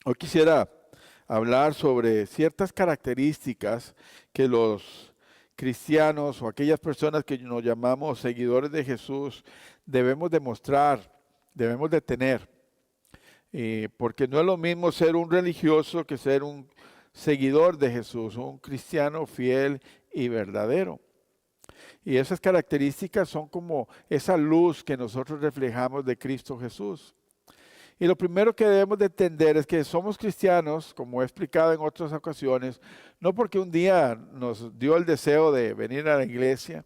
Hoy quisiera hablar sobre ciertas características que los cristianos o aquellas personas que nos llamamos seguidores de Jesús debemos demostrar, debemos de tener. Porque no es lo mismo ser un religioso que ser un seguidor de Jesús, un cristiano fiel y verdadero. Y esas características son como esa luz que nosotros reflejamos de Cristo Jesús. Y lo primero que debemos de entender es que somos cristianos, como he explicado en otras ocasiones, no porque un día nos dio el deseo de venir a la iglesia,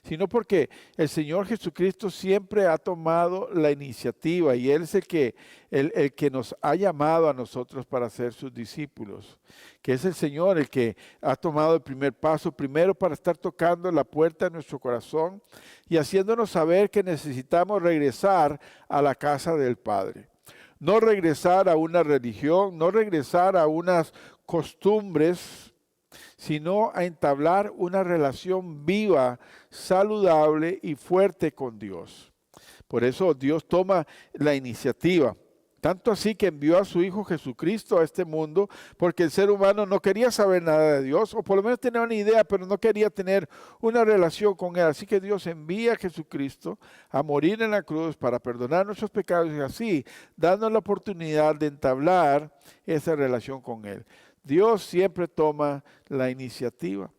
sino porque el Señor Jesucristo siempre ha tomado la iniciativa y Él es el que nos ha llamado a nosotros para ser sus discípulos, que es el Señor el que ha tomado el primer paso, primero para estar tocando la puerta de nuestro corazón y haciéndonos saber que necesitamos regresar a la casa del Padre. No regresar a una religión, no regresar a unas costumbres, sino a entablar una relación viva, saludable y fuerte con Dios. Por eso Dios toma la iniciativa. Tanto así que envió a su Hijo Jesucristo a este mundo porque el ser humano no quería saber nada de Dios, o por lo menos tenía una idea, pero no quería tener una relación con Él. Así que Dios envía a Jesucristo a morir en la cruz para perdonar nuestros pecados y así darnos la oportunidad de entablar esa relación con Él. Dios siempre toma la iniciativa.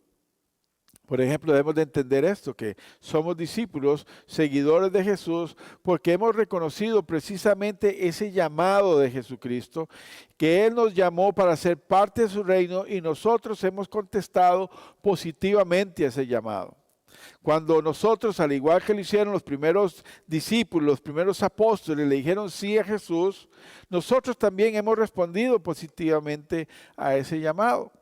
Por ejemplo, debemos de entender esto, que somos discípulos, seguidores de Jesús, porque hemos reconocido precisamente ese llamado de Jesucristo, que Él nos llamó para ser parte de su reino y nosotros hemos contestado positivamente a ese llamado. Cuando nosotros, al igual que lo hicieron los primeros discípulos, los primeros apóstoles, le dijeron sí a Jesús, nosotros también hemos respondido positivamente a ese llamado.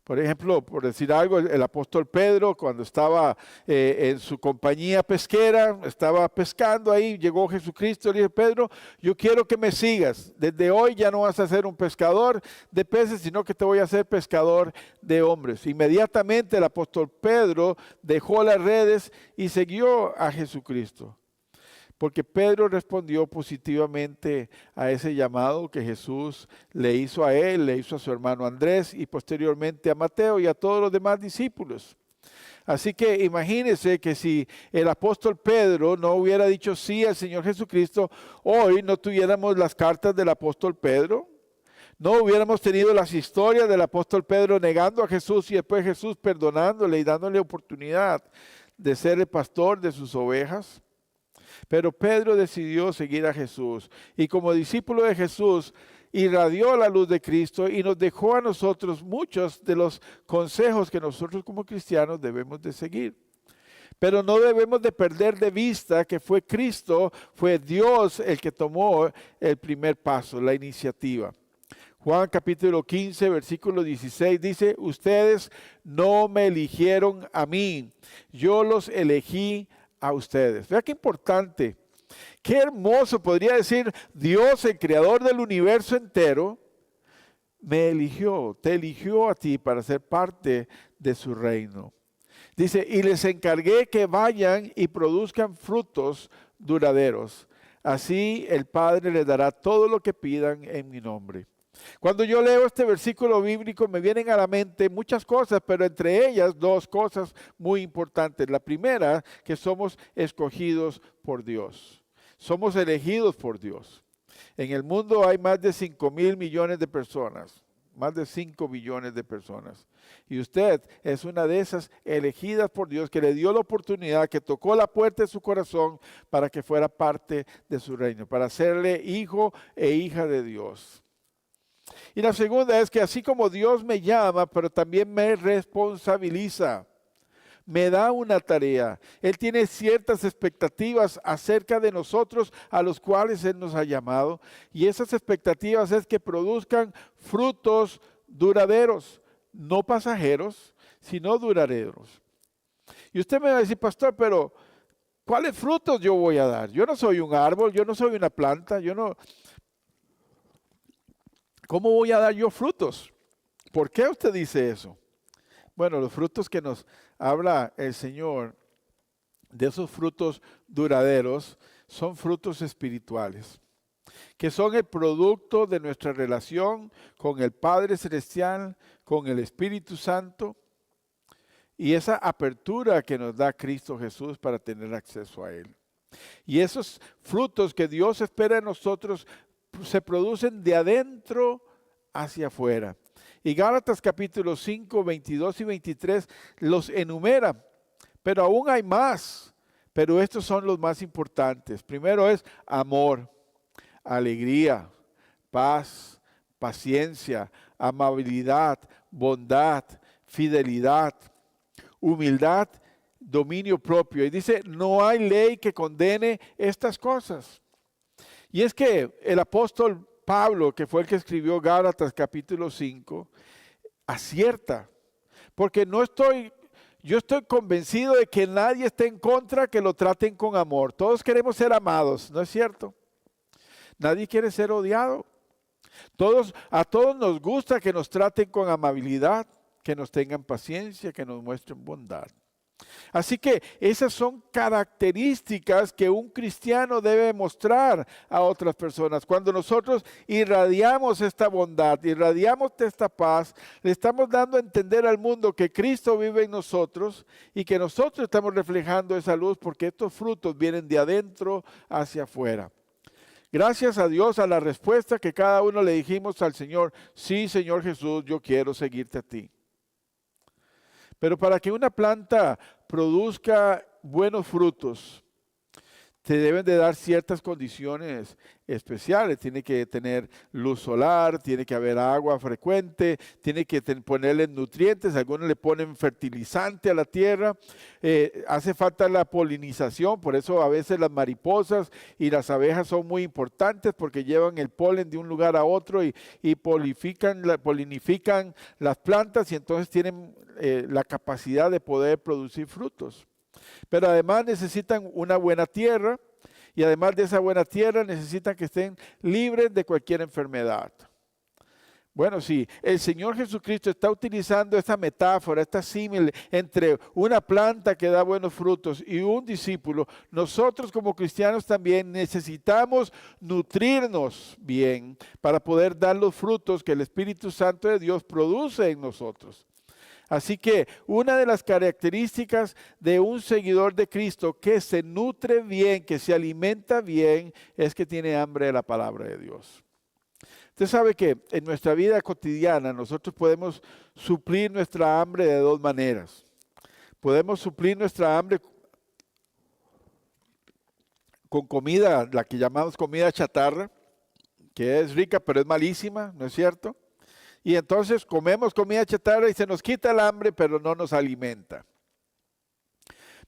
Por ejemplo, por decir algo, el apóstol Pedro, cuando estaba en su compañía pesquera, estaba pescando ahí, llegó Jesucristo y le dijo: Pedro, yo quiero que me sigas. Desde hoy ya no vas a ser un pescador de peces, sino que te voy a hacer pescador de hombres. Inmediatamente el apóstol Pedro dejó las redes y siguió a Jesucristo. Porque Pedro respondió positivamente a ese llamado que Jesús le hizo a él, le hizo a su hermano Andrés y posteriormente a Mateo y a todos los demás discípulos. Así que imagínense que si el apóstol Pedro no hubiera dicho sí al Señor Jesucristo, hoy no tuviéramos las cartas del apóstol Pedro, no hubiéramos tenido las historias del apóstol Pedro negando a Jesús y después Jesús perdonándole y dándole oportunidad de ser el pastor de sus ovejas. Pero Pedro decidió seguir a Jesús y como discípulo de Jesús irradió la luz de Cristo y nos dejó a nosotros muchos de los consejos que nosotros como cristianos debemos de seguir. Pero no debemos de perder de vista que fue Cristo, fue Dios el que tomó el primer paso, la iniciativa. Juan capítulo 15, versículo 16 dice: ustedes no me eligieron a mí, yo los elegí a ustedes. Vea qué importante, qué hermoso podría decir Dios, el creador del universo entero, me eligió, te eligió a ti para ser parte de su reino. Dice, y les encargué que vayan y produzcan frutos duraderos. Así el Padre les dará todo lo que pidan en mi nombre. Cuando yo leo este versículo bíblico me vienen a la mente muchas cosas, pero entre ellas dos cosas muy importantes. La primera, que somos escogidos por Dios. Somos elegidos por Dios. En el mundo hay más de 5.000 millones de personas, más de 5 billones de personas. Y usted es una de esas elegidas por Dios que le dio la oportunidad, que tocó la puerta de su corazón para que fuera parte de su reino, para serle hijo e hija de Dios. Y la segunda es que así como Dios me llama, pero también me responsabiliza, me da una tarea. Él tiene ciertas expectativas acerca de nosotros a los cuales Él nos ha llamado. Y esas expectativas es que produzcan frutos duraderos, no pasajeros, sino duraderos. Y usted me va a decir: pastor, pero ¿cuáles frutos yo voy a dar? Yo no soy un árbol, yo no soy una planta, yo no... ¿Cómo voy a dar yo frutos? ¿Por qué usted dice eso? Bueno, los frutos que nos habla el Señor, de esos frutos duraderos, son frutos espirituales. que son el producto de nuestra relación con el Padre Celestial, con el Espíritu Santo, y esa apertura que nos da Cristo Jesús para tener acceso a Él. Y esos frutos que Dios espera de nosotros se producen de adentro hacia afuera. Y Gálatas capítulo 5, 22 y 23 los enumera, pero aún hay más, pero estos son los más importantes. Primero es amor, alegría, paz, paciencia, amabilidad, bondad, fidelidad, humildad, dominio propio. Y dice, no hay ley que condene estas cosas. Y es que el apóstol Pablo, que fue el que escribió Gálatas capítulo 5, acierta. Porque yo estoy convencido de que nadie esté en contra que lo traten con amor. Todos queremos ser amados, ¿no es cierto? Nadie quiere ser odiado. A todos nos gusta que nos traten con amabilidad, que nos tengan paciencia, que nos muestren bondad. Así que esas son características que un cristiano debe mostrar a otras personas. Cuando nosotros irradiamos esta bondad, irradiamos esta paz, le estamos dando a entender al mundo que Cristo vive en nosotros y que nosotros estamos reflejando esa luz porque estos frutos vienen de adentro hacia afuera. Gracias a Dios a la respuesta que cada uno le dijimos al Señor, sí, Señor Jesús, yo quiero seguirte a ti. Pero para que una planta produzca buenos frutos, se deben de dar ciertas condiciones especiales. Tiene que tener luz solar, tiene que haber agua frecuente, tiene que ponerle nutrientes, algunos le ponen fertilizante a la tierra, hace falta la polinización, por eso a veces las mariposas y las abejas son muy importantes porque llevan el polen de un lugar a otro y polinifican las plantas y entonces tienen la capacidad de poder producir frutos. Pero además necesitan una buena tierra y además de esa buena tierra necesitan que estén libres de cualquier enfermedad. Bueno, sí, el Señor Jesucristo está utilizando esta metáfora, esta símil entre una planta que da buenos frutos y un discípulo. Nosotros como cristianos también necesitamos nutrirnos bien para poder dar los frutos que el Espíritu Santo de Dios produce en nosotros. Así que una de las características de un seguidor de Cristo que se nutre bien, que se alimenta bien, es que tiene hambre de la palabra de Dios. Usted sabe que en nuestra vida cotidiana nosotros podemos suplir nuestra hambre de dos maneras. Podemos suplir nuestra hambre con comida, la que llamamos comida chatarra, que es rica pero es malísima, ¿no es cierto? Y entonces comemos comida chatarra y se nos quita el hambre, pero no nos alimenta.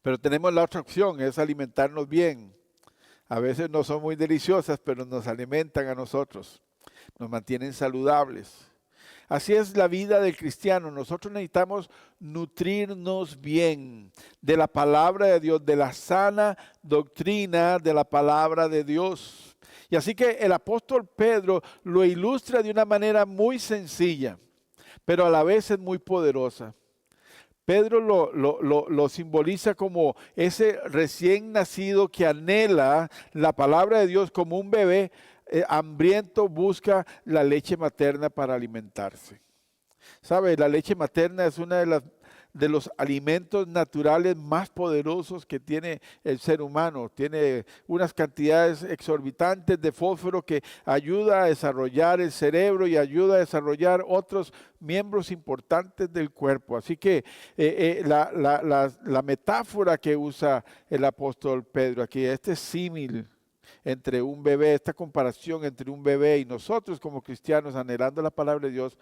Pero tenemos la otra opción, es alimentarnos bien. A veces no son muy deliciosas, pero nos alimentan a nosotros. Nos mantienen saludables. Así es la vida del cristiano. Nosotros necesitamos nutrirnos bien de la palabra de Dios, de la sana doctrina de la palabra de Dios. Y así que el apóstol Pedro lo ilustra de una manera muy sencilla, pero a la vez es muy poderosa. Pedro lo simboliza como ese recién nacido que anhela la palabra de Dios como un bebé hambriento busca la leche materna para alimentarse. ¿Sabe? La leche materna es una de los alimentos naturales más poderosos que tiene el ser humano. Tiene unas cantidades exorbitantes de fósforo que ayuda a desarrollar el cerebro y ayuda a desarrollar otros miembros importantes del cuerpo. Así que la metáfora que usa el apóstol Pedro aquí, este símil entre un bebé, esta comparación entre un bebé y nosotros como cristianos anhelando la palabra de Dios,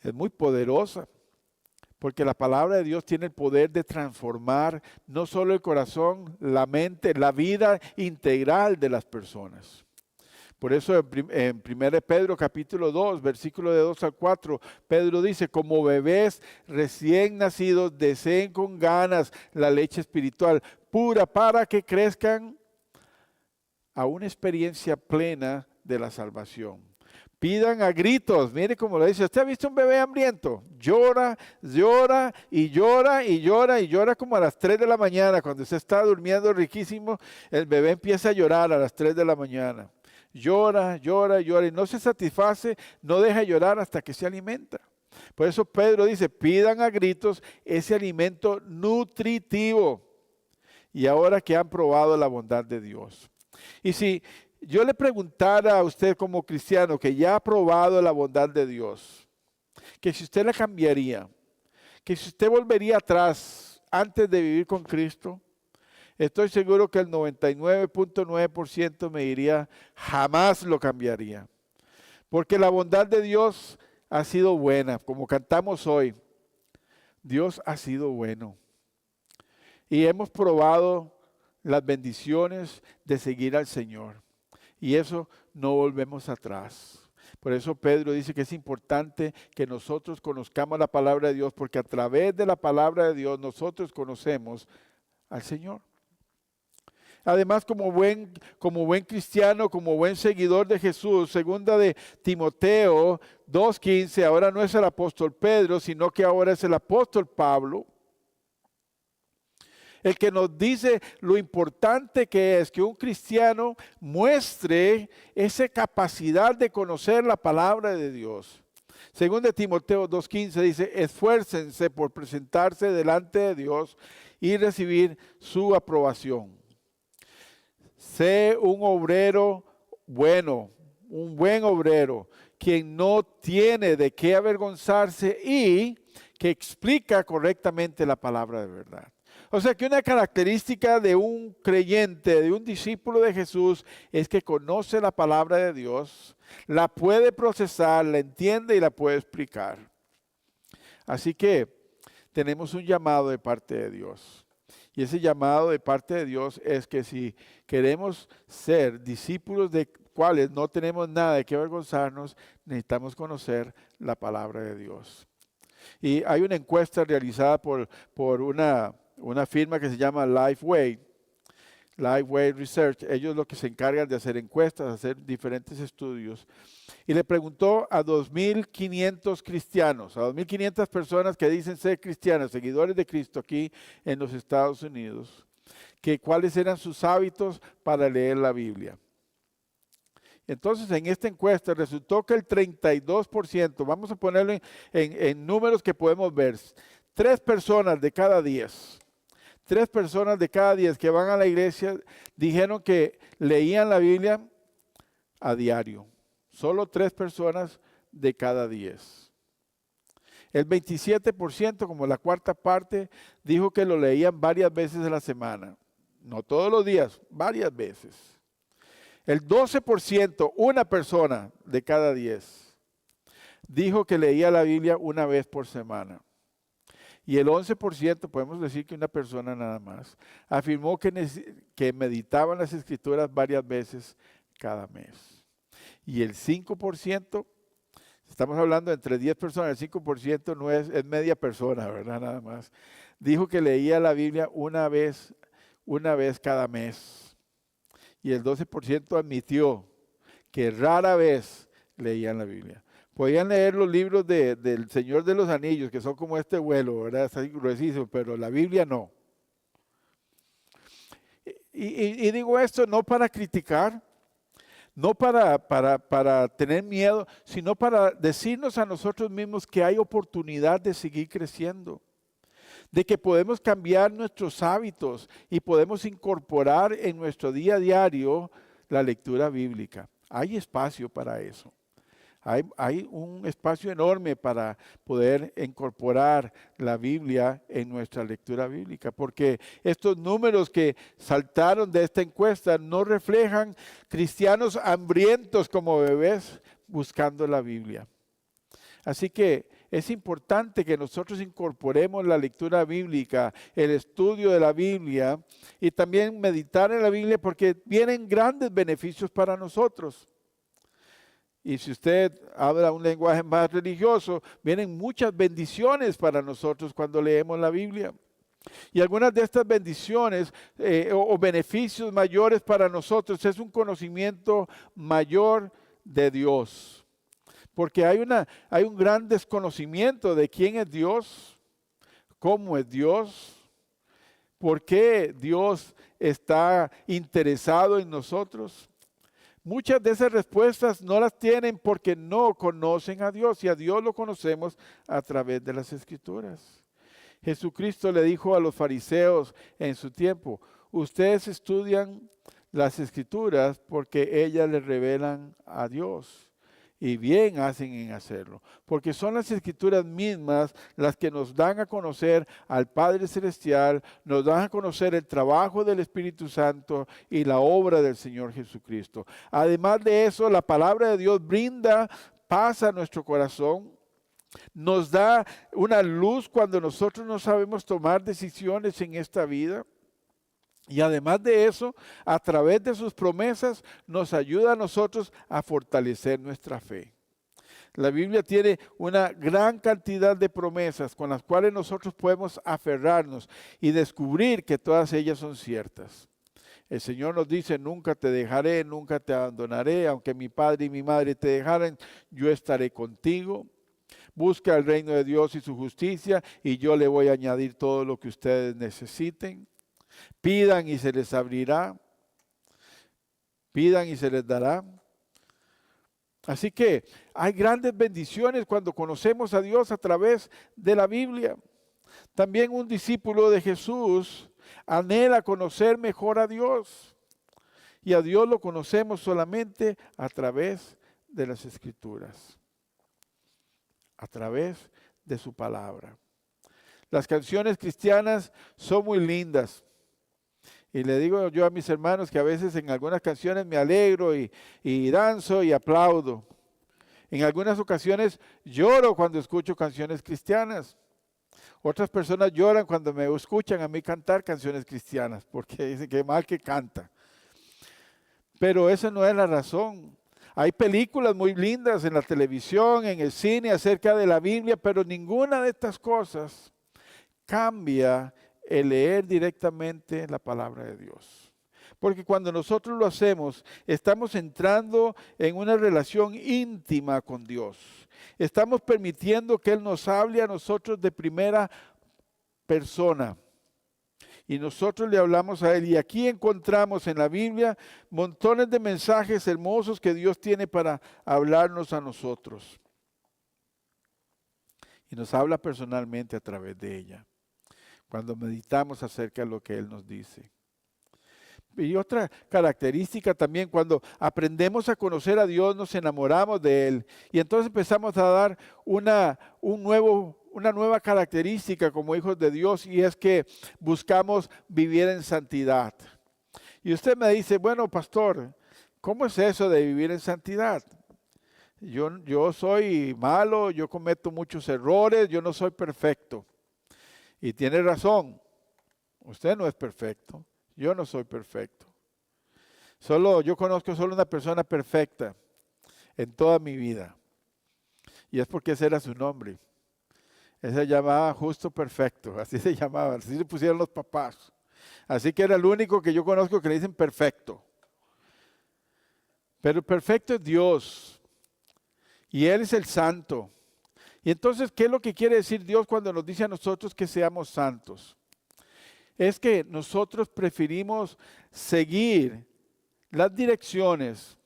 es muy poderosa. Porque la palabra de Dios tiene el poder de transformar no solo el corazón, la mente, la vida integral de las personas. Por eso en 1 Pedro capítulo 2, versículo de 2 al 4, Pedro dice, como bebés recién nacidos, deseen con ganas la leche espiritual pura para que crezcan a una experiencia plena de la salvación. Pidan a gritos, mire cómo lo dice, ¿usted ha visto un bebé hambriento? Llora, llora y llora y llora y llora como a las 3 de la mañana, cuando usted está durmiendo riquísimo, el bebé empieza a llorar a las 3 de la mañana. Llora, llora, llora y no se satisface, no deja de llorar hasta que se alimenta. Por eso Pedro dice, pidan a gritos ese alimento nutritivo. Y ahora que han probado la bondad de Dios. Y si yo le preguntara a usted como cristiano que ya ha probado la bondad de Dios, que si usted la cambiaría, que si usted volvería atrás antes de vivir con Cristo, estoy seguro que el 99.9% me diría, jamás lo cambiaría. Porque la bondad de Dios ha sido buena, como cantamos hoy. Dios ha sido bueno. Y hemos probado las bendiciones de seguir al Señor. Y eso no volvemos atrás. Por eso Pedro dice que es importante que nosotros conozcamos la palabra de Dios, porque a través de la palabra de Dios nosotros conocemos al Señor. Además, como buen cristiano, como buen seguidor de Jesús, segunda de Timoteo 2:15, ahora no es el apóstol Pedro, sino que ahora es el apóstol Pablo, el que nos dice lo importante que es que un cristiano muestre esa capacidad de conocer la palabra de Dios. Según de Timoteo 2:15 dice, esfuércense por presentarse delante de Dios y recibir su aprobación. Sé un obrero bueno, un buen obrero, quien no tiene de qué avergonzarse y que explica correctamente la palabra de verdad. O sea que una característica de un creyente, de un discípulo de Jesús, es que conoce la palabra de Dios, la puede procesar, la entiende y la puede explicar. Así que tenemos un llamado de parte de Dios. Y ese llamado de parte de Dios es que si queremos ser discípulos de cuales no tenemos nada de qué avergonzarnos, necesitamos conocer la palabra de Dios. Y hay una encuesta realizada por una firma que se llama Lifeway Research. Ellos lo que se encargan de hacer encuestas, hacer diferentes estudios. Y le preguntó a 2.500 cristianos, a 2.500 personas que dicen ser cristianas, seguidores de Cristo aquí en los Estados Unidos, que cuáles eran sus hábitos para leer la Biblia. Entonces, en esta encuesta resultó que el 32%, vamos a ponerlo en números que podemos ver, 3 personas de cada 10 que van a la iglesia dijeron que leían la Biblia a diario. Solo 3 personas de cada 10. El 27%, como la cuarta parte, dijo que lo leían varias veces a la semana. No todos los días, varias veces. El 12%, una persona de cada 10, dijo que leía la Biblia una vez por semana. Y el 11%, podemos decir que una persona nada más, afirmó que meditaban las Escrituras varias veces cada mes. Y el 5%, estamos hablando entre 10 personas, el 5% no es media persona, ¿verdad? Nada más. Dijo que leía la Biblia una vez cada mes. Y el 12% admitió que rara vez leían la Biblia. Podían leer los libros del Señor de los Anillos, que son como este vuelo, ¿verdad? Está gruesísimo, pero la Biblia no. Y digo esto no para criticar, no para tener miedo, sino para decirnos a nosotros mismos que hay oportunidad de seguir creciendo, de que podemos cambiar nuestros hábitos y podemos incorporar en nuestro día a diario la lectura bíblica. Hay espacio para eso. Hay un espacio enorme para poder incorporar la Biblia en nuestra lectura bíblica, porque estos números que saltaron de esta encuesta no reflejan cristianos hambrientos como bebés buscando la Biblia. Así que es importante que nosotros incorporemos la lectura bíblica, el estudio de la Biblia y también meditar en la Biblia, porque vienen grandes beneficios para nosotros. Y si usted habla un lenguaje más religioso, vienen muchas bendiciones para nosotros cuando leemos la Biblia. Y algunas de estas bendiciones o beneficios mayores para nosotros es un conocimiento mayor de Dios. Porque hay un gran desconocimiento de quién es Dios, cómo es Dios, por qué Dios está interesado en nosotros. Muchas de esas respuestas no las tienen porque no conocen a Dios, y a Dios lo conocemos a través de las Escrituras. Jesucristo le dijo a los fariseos en su tiempo: ustedes estudian las Escrituras porque ellas les revelan a Dios. Y bien hacen en hacerlo, porque son las Escrituras mismas las que nos dan a conocer al Padre Celestial, nos dan a conocer el trabajo del Espíritu Santo y la obra del Señor Jesucristo. Además de eso, la palabra de Dios brinda paz a nuestro corazón, nos da una luz cuando nosotros no sabemos tomar decisiones en esta vida. Y además de eso, a través de sus promesas, nos ayuda a nosotros a fortalecer nuestra fe. La Biblia tiene una gran cantidad de promesas con las cuales nosotros podemos aferrarnos y descubrir que todas ellas son ciertas. El Señor nos dice: nunca te dejaré, nunca te abandonaré, aunque mi padre y mi madre te dejaren, yo estaré contigo. Busca el reino de Dios y su justicia, y yo le voy a añadir todo lo que ustedes necesiten. Pidan y se les abrirá. Pidan y se les dará. Así que hay grandes bendiciones cuando conocemos a Dios a través de la Biblia. También un discípulo de Jesús anhela conocer mejor a Dios. Y a Dios lo conocemos solamente a través de las Escrituras, a través de su palabra. Las canciones cristianas son muy lindas. Y le digo yo a mis hermanos que a veces en algunas canciones me alegro y danzo y aplaudo. En algunas ocasiones lloro cuando escucho canciones cristianas. Otras personas lloran cuando me escuchan a mí cantar canciones cristianas, porque dicen que mal que canta. Pero esa no es la razón. Hay películas muy lindas en la televisión, en el cine, acerca de la Biblia, pero ninguna de estas cosas cambia el leer directamente la palabra de Dios. Porque cuando nosotros lo hacemos, estamos entrando en una relación íntima con Dios. Estamos permitiendo que Él nos hable a nosotros de primera persona. Y nosotros le hablamos a Él. Y aquí encontramos en la Biblia montones de mensajes hermosos que Dios tiene para hablarnos a nosotros. Y nos habla personalmente a través de ella, cuando meditamos acerca de lo que Él nos dice. Y otra característica también, cuando aprendemos a conocer a Dios, nos enamoramos de Él. Y entonces empezamos a dar una nueva característica como hijos de Dios, y es que buscamos vivir en santidad. Y usted me dice: bueno, pastor, ¿cómo es eso de vivir en santidad? Yo soy malo, yo cometo muchos errores, yo no soy perfecto. Y tiene razón, usted no es perfecto, yo no soy perfecto. Yo conozco solo una persona perfecta en toda mi vida. Y es porque ese era su nombre. Él se llamaba Justo Perfecto, así se llamaba, así se pusieron los papás. Así que era el único que yo conozco que le dicen perfecto. Pero el perfecto es Dios, y Él es el santo. Y entonces, ¿qué es lo que quiere decir Dios cuando nos dice a nosotros que seamos santos? Es que nosotros preferimos seguir las direcciones,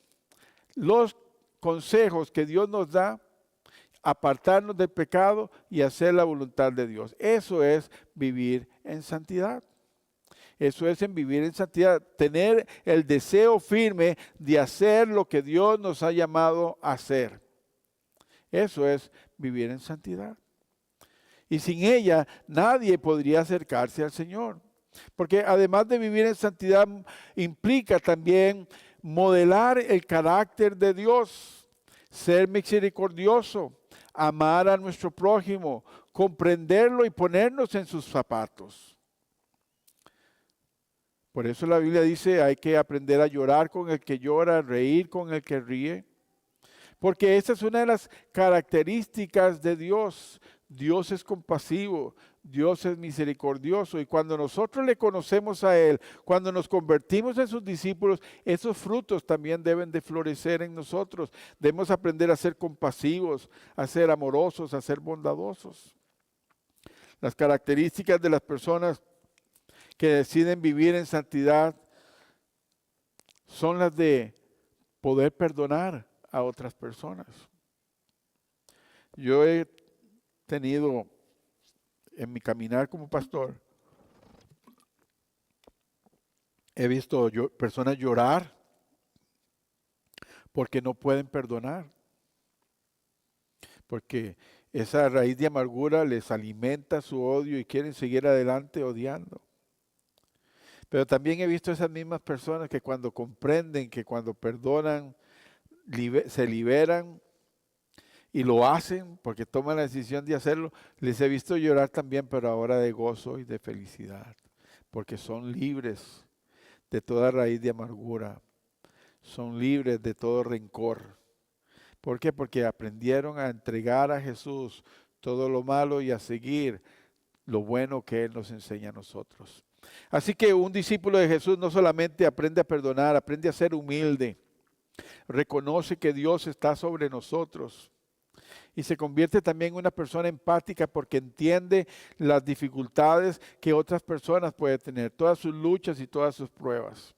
los consejos que Dios nos da, apartarnos del pecado y hacer la voluntad de Dios. Eso es vivir en santidad. Eso es vivir en santidad, tener el deseo firme de hacer lo que Dios nos ha llamado a hacer. Eso es vivir en santidad. Y sin ella nadie podría acercarse al Señor. Porque además de vivir en santidad, implica también modelar el carácter de Dios, ser misericordioso, amar a nuestro prójimo, comprenderlo y ponernos en sus zapatos. Por eso la Biblia dice: hay que aprender a llorar con el que llora, reír con el que ríe. Porque esa es una de las características de Dios. Dios es compasivo, Dios es misericordioso, y cuando nosotros le conocemos a Él, cuando nos convertimos en sus discípulos, esos frutos también deben de florecer en nosotros. Debemos aprender a ser compasivos, a ser amorosos, a ser bondadosos. Las características de las personas que deciden vivir en santidad son las de poder perdonar a otras personas. Yo he tenido en mi caminar como pastor, he visto personas llorar porque no pueden perdonar, porque esa raíz de amargura les alimenta su odio y quieren seguir adelante odiando. Pero también he visto esas mismas personas que cuando comprenden, que cuando perdonan, se liberan y lo hacen porque toman la decisión de hacerlo, les he visto llorar también, pero ahora de gozo y de felicidad, porque son libres de toda raíz de amargura, son libres de todo rencor. ¿Por qué? Porque aprendieron a entregar a Jesús todo lo malo y a seguir lo bueno que Él nos enseña a nosotros. Así que un discípulo de Jesús no solamente aprende a perdonar, aprende a ser humilde, reconoce que Dios está sobre nosotros y se convierte también en una persona empática porque entiende las dificultades que otras personas pueden tener, todas sus luchas y todas sus pruebas.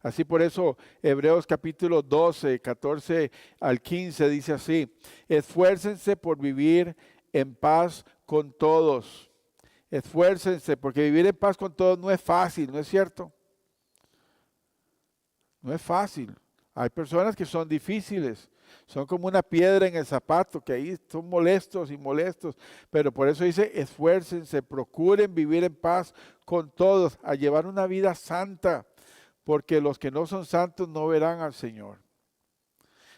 Así por eso Hebreos capítulo 12, 14 al 15 dice así: esfuércense por vivir en paz con todos. Esfuércense, porque vivir en paz con todos no es fácil, ¿no es cierto? No es fácil. Hay personas que son difíciles, son como una piedra en el zapato, que ahí son molestos y molestos, pero por eso dice, esfuércense, procuren vivir en paz con todos, a llevar una vida santa, porque los que no son santos no verán al Señor.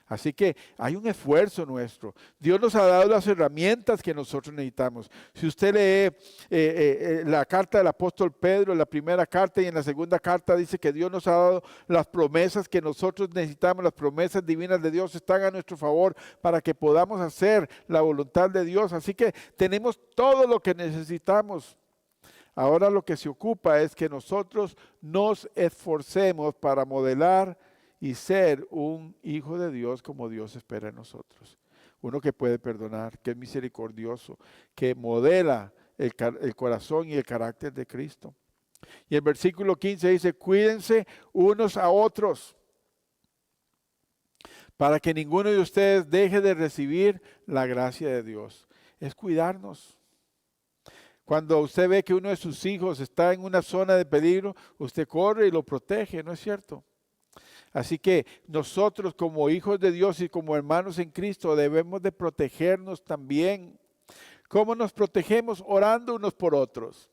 Así que hay un esfuerzo nuestro. Dios nos ha dado las herramientas que nosotros necesitamos. Si usted lee la carta del apóstol Pedro, en la primera carta y en la segunda carta dice que Dios nos ha dado las promesas que nosotros necesitamos, las promesas divinas de Dios están a nuestro favor para que podamos hacer la voluntad de Dios. Así que tenemos todo lo que necesitamos. Ahora lo que se ocupa es que nosotros nos esforcemos para modelar y ser un hijo de Dios como Dios espera en nosotros. Uno que puede perdonar, que es misericordioso, que modela el corazón y el carácter de Cristo. Y el versículo 15 dice, cuídense unos a otros, para que ninguno de ustedes deje de recibir la gracia de Dios. Es cuidarnos. Cuando usted ve que uno de sus hijos está en una zona de peligro, usted corre y lo protege, ¿no es cierto? Así que nosotros como hijos de Dios y como hermanos en Cristo debemos de protegernos también. ¿Cómo nos protegemos? Orando unos por otros.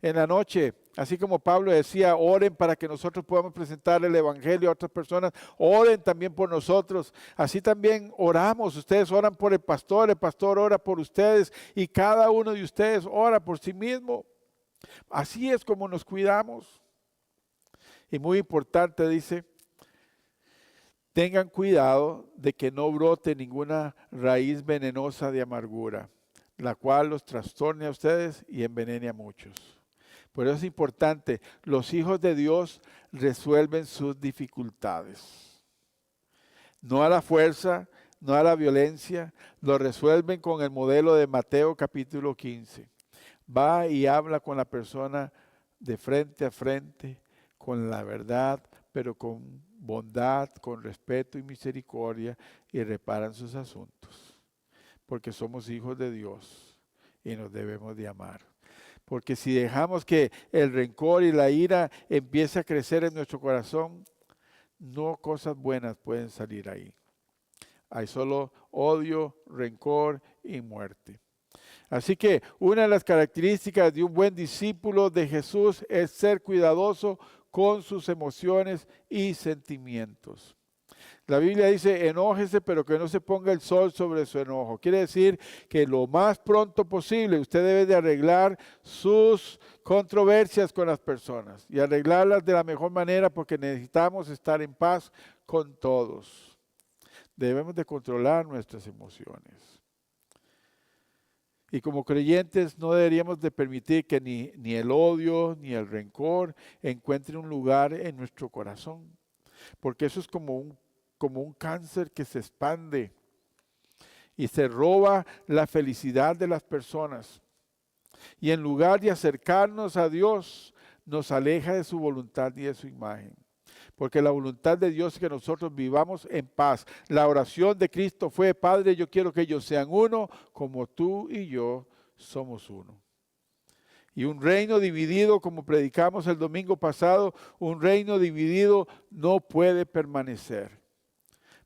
En la noche, así como Pablo decía, oren para que nosotros podamos presentar el evangelio a otras personas, oren también por nosotros. Así también oramos, ustedes oran por el pastor ora por ustedes y cada uno de ustedes ora por sí mismo. Así es como nos cuidamos. Y muy importante dice, tengan cuidado de que no brote ninguna raíz venenosa de amargura, la cual los trastorne a ustedes y envenene a muchos. Por eso es importante, los hijos de Dios resuelven sus dificultades. No a la fuerza, no a la violencia, lo resuelven con el modelo de Mateo capítulo 15. Va y habla con la persona de frente a frente, con la verdad, pero con bondad, con respeto y misericordia, y reparan sus asuntos. Porque somos hijos de Dios y nos debemos de amar. Porque si dejamos que el rencor y la ira empiece a crecer en nuestro corazón, no cosas buenas pueden salir ahí. Hay solo odio, rencor y muerte. Así que una de las características de un buen discípulo de Jesús es ser cuidadoso con sus emociones y sentimientos. La Biblia dice, enójese, pero que no se ponga el sol sobre su enojo. Quiere decir que lo más pronto posible usted debe de arreglar sus controversias con las personas y arreglarlas de la mejor manera porque necesitamos estar en paz con todos. Debemos de controlar nuestras emociones. Y como creyentes no deberíamos de permitir que ni el odio ni el rencor encuentren un lugar en nuestro corazón. Porque eso es como un cáncer que se expande y se roba la felicidad de las personas. Y en lugar de acercarnos a Dios, nos aleja de su voluntad y de su imagen. Porque la voluntad de Dios es que nosotros vivamos en paz. La oración de Cristo fue: Padre, yo quiero que ellos sean uno, como tú y yo somos uno. Y un reino dividido, como predicamos el domingo pasado, un reino dividido no puede permanecer.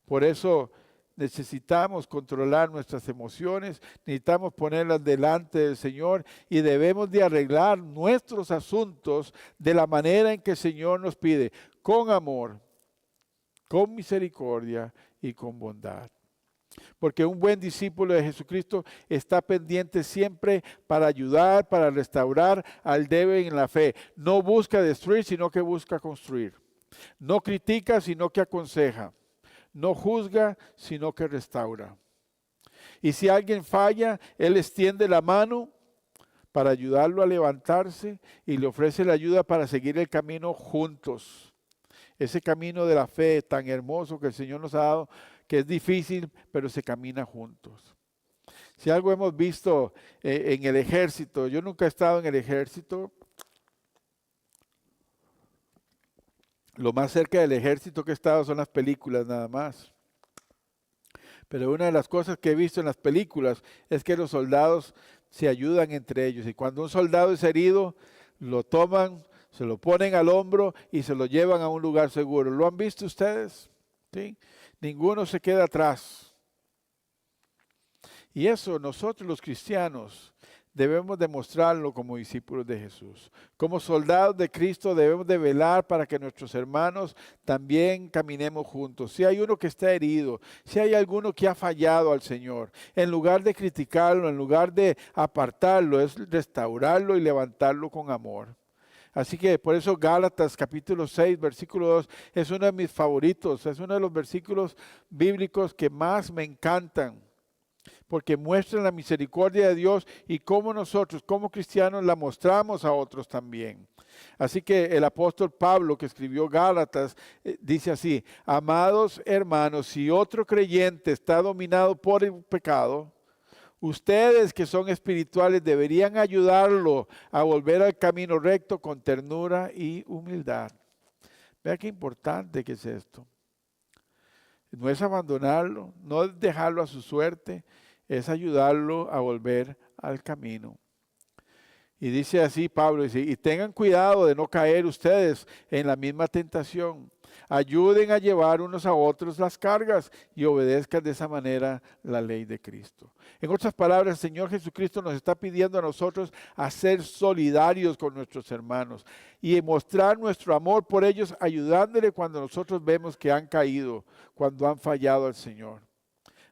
Por eso necesitamos controlar nuestras emociones, necesitamos ponerlas delante del Señor y debemos de arreglar nuestros asuntos de la manera en que el Señor nos pide, con amor, con misericordia y con bondad. Porque un buen discípulo de Jesucristo está pendiente siempre para ayudar, para restaurar al débil en la fe. No busca destruir, sino que busca construir. No critica, sino que aconseja. No juzga, sino que restaura. Y si alguien falla, Él extiende la mano para ayudarlo a levantarse y le ofrece la ayuda para seguir el camino juntos. Ese camino de la fe tan hermoso que el Señor nos ha dado, que es difícil, pero se camina juntos. Si algo hemos visto en el ejército, yo nunca he estado en el ejército. Lo más cerca del ejército que he estado son las películas nada más. Pero una de las cosas que he visto en las películas es que los soldados se ayudan entre ellos. Y cuando un soldado es herido, lo toman, se lo ponen al hombro y se lo llevan a un lugar seguro. ¿Lo han visto ustedes? ¿Sí? Ninguno se queda atrás. Y eso nosotros los cristianos debemos demostrarlo como discípulos de Jesús. Como soldados de Cristo debemos de velar para que nuestros hermanos también caminemos juntos. Si hay uno que está herido, si hay alguno que ha fallado al Señor, en lugar de criticarlo, en lugar de apartarlo, es restaurarlo y levantarlo con amor. Así que por eso Gálatas capítulo 6, versículo 2 es uno de mis favoritos, es uno de los versículos bíblicos que más me encantan, porque muestran la misericordia de Dios y cómo nosotros como cristianos la mostramos a otros también. Así que el apóstol Pablo, que escribió Gálatas, dice así: amados hermanos, si otro creyente está dominado por el pecado, ustedes que son espirituales deberían ayudarlo a volver al camino recto con ternura y humildad. Vea qué importante que es esto. No es abandonarlo, no es dejarlo a su suerte, es ayudarlo a volver al camino. Y dice así Pablo, dice: y tengan cuidado de no caer ustedes en la misma tentación. Ayuden a llevar unos a otros las cargas y obedezcan de esa manera la ley de Cristo. En otras palabras, el Señor Jesucristo nos está pidiendo a nosotros a ser solidarios con nuestros hermanos y mostrar nuestro amor por ellos, ayudándole cuando nosotros vemos que han caído, cuando han fallado al Señor.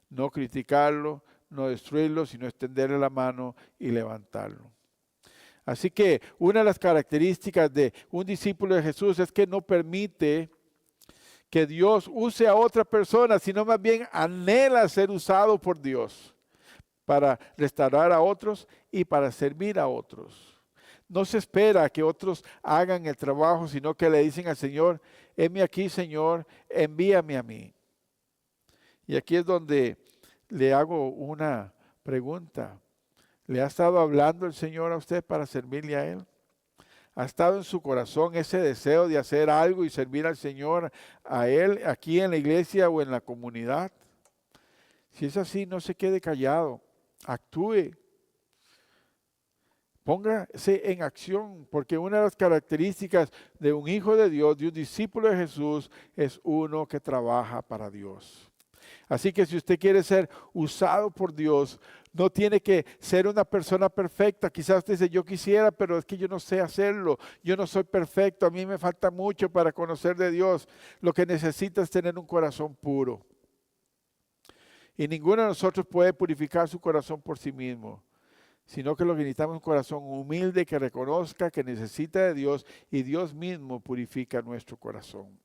No criticarlo, no destruirlo, sino extenderle la mano y levantarlo. Así que una de las características de un discípulo de Jesús es que no permite que Dios use a otra persona, sino más bien anhela ser usado por Dios para restaurar a otros y para servir a otros. No se espera que otros hagan el trabajo, sino que le dicen al Señor: heme aquí, Señor, envíame a mí. Y aquí es donde le hago una pregunta. ¿Le ha estado hablando el Señor a usted para servirle a Él? ¿Ha estado en su corazón ese deseo de hacer algo y servir al Señor, a Él, aquí en la iglesia o en la comunidad? Si es así, no se quede callado, actúe. Póngase en acción, porque una de las características de un hijo de Dios, de un discípulo de Jesús, es uno que trabaja para Dios. Así que si usted quiere ser usado por Dios, no tiene que ser una persona perfecta. Quizás usted dice: yo quisiera, pero es que yo no sé hacerlo. Yo no soy perfecto, a mí me falta mucho para conocer de Dios. Lo que necesita es tener un corazón puro. Y ninguno de nosotros puede purificar su corazón por sí mismo, sino que lo que necesitamos es un corazón humilde que reconozca que necesita de Dios y Dios mismo purifica nuestro corazón.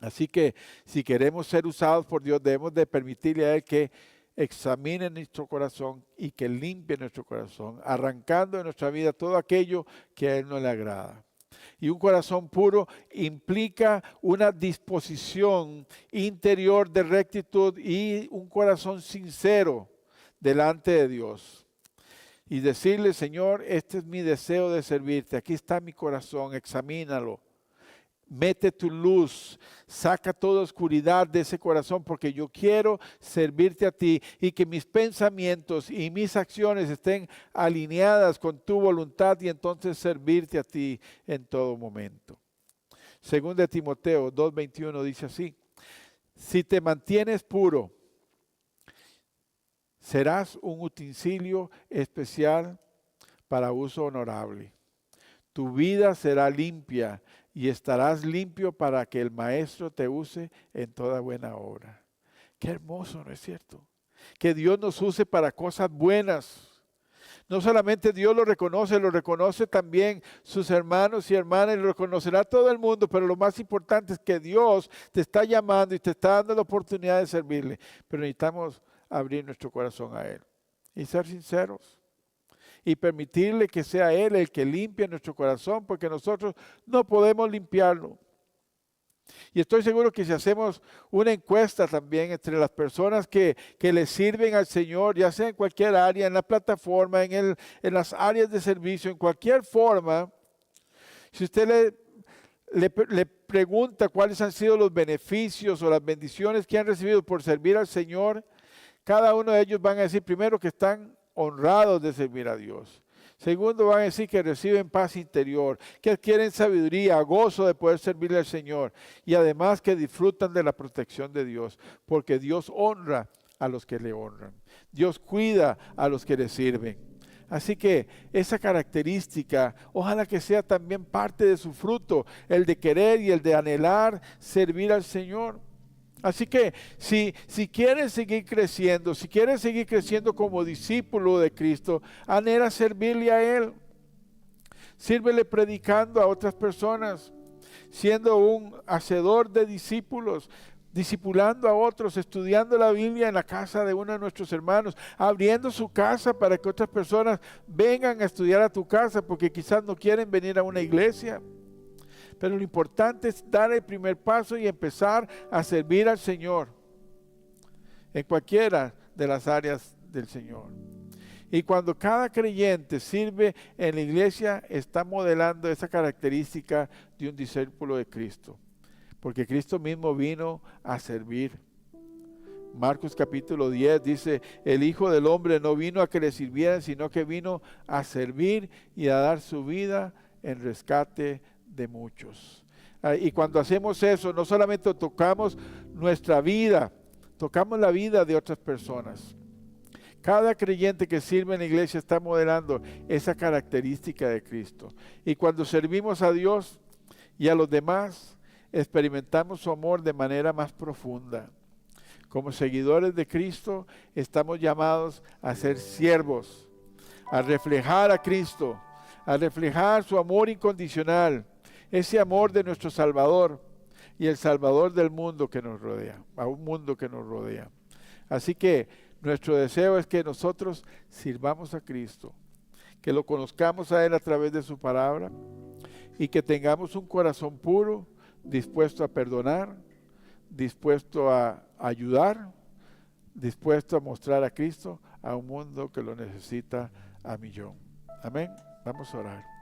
Así que si queremos ser usados por Dios, debemos de permitirle a Él que examine nuestro corazón y que limpie nuestro corazón, arrancando de nuestra vida todo aquello que a Él no le agrada. Y un corazón puro implica una disposición interior de rectitud y un corazón sincero delante de Dios. Y decirle: Señor, este es mi deseo de servirte, aquí está mi corazón, examínalo. Mete tu luz, saca toda oscuridad de ese corazón, porque yo quiero servirte a ti y que mis pensamientos y mis acciones estén alineadas con tu voluntad y entonces servirte a ti en todo momento. Según de Timoteo 2:21 dice así: si te mantienes puro, serás un utensilio especial para uso honorable. Tu vida será limpia y estarás limpio para que el Maestro te use en toda buena obra. Qué hermoso, ¿no es cierto? Que Dios nos use para cosas buenas. No solamente Dios lo reconoce también sus hermanos y hermanas, y lo reconocerá todo el mundo, pero lo más importante es que Dios te está llamando y te está dando la oportunidad de servirle. Pero necesitamos abrir nuestro corazón a Él y ser sinceros. Y permitirle que sea Él el que limpie nuestro corazón, porque nosotros no podemos limpiarlo. Y estoy seguro que si hacemos una encuesta también entre las personas que le sirven al Señor, ya sea en cualquier área, en la plataforma, en las áreas de servicio, en cualquier forma, si usted le pregunta cuáles han sido los beneficios o las bendiciones que han recibido por servir al Señor, cada uno de ellos van a decir primero que están honrados de servir a Dios. Segundo, van a decir que reciben paz interior, que adquieren sabiduría, gozo de poder servirle al Señor y además que disfrutan de la protección de Dios, porque Dios honra a los que le honran. Dios cuida a los que le sirven. Así que esa característica, ojalá que sea también parte de su fruto, el de querer y el de anhelar servir al Señor. Así que si quieres seguir creciendo como discípulo de Cristo, anhela servirle a Él. Sírvele predicando a otras personas, siendo un hacedor de discípulos, discipulando a otros, estudiando la Biblia en la casa de uno de nuestros hermanos, abriendo su casa para que otras personas vengan a estudiar a tu casa porque quizás no quieren venir a una iglesia. Pero lo importante es dar el primer paso y empezar a servir al Señor en cualquiera de las áreas del Señor. Y cuando cada creyente sirve en la iglesia, está modelando esa característica de un discípulo de Cristo. Porque Cristo mismo vino a servir. Marcos capítulo 10 dice: el Hijo del Hombre no vino a que le sirvieran, sino que vino a servir y a dar su vida en rescate de muchos. Y cuando hacemos eso, no solamente tocamos nuestra vida, tocamos la vida de otras personas. Cada creyente que sirve en la iglesia está modelando esa característica de Cristo. Y cuando servimos a Dios y a los demás, experimentamos su amor de manera más profunda. Como seguidores de Cristo, estamos llamados a ser siervos, a reflejar a Cristo, a reflejar su amor incondicional, ese amor de nuestro Salvador y el Salvador del mundo que nos rodea, a un mundo que nos rodea. Así que nuestro deseo es que nosotros sirvamos a Cristo, que lo conozcamos a Él a través de su palabra y que tengamos un corazón puro, dispuesto a perdonar, dispuesto a ayudar, dispuesto a mostrar a Cristo a un mundo que lo necesita a millón. Amén. Vamos a orar.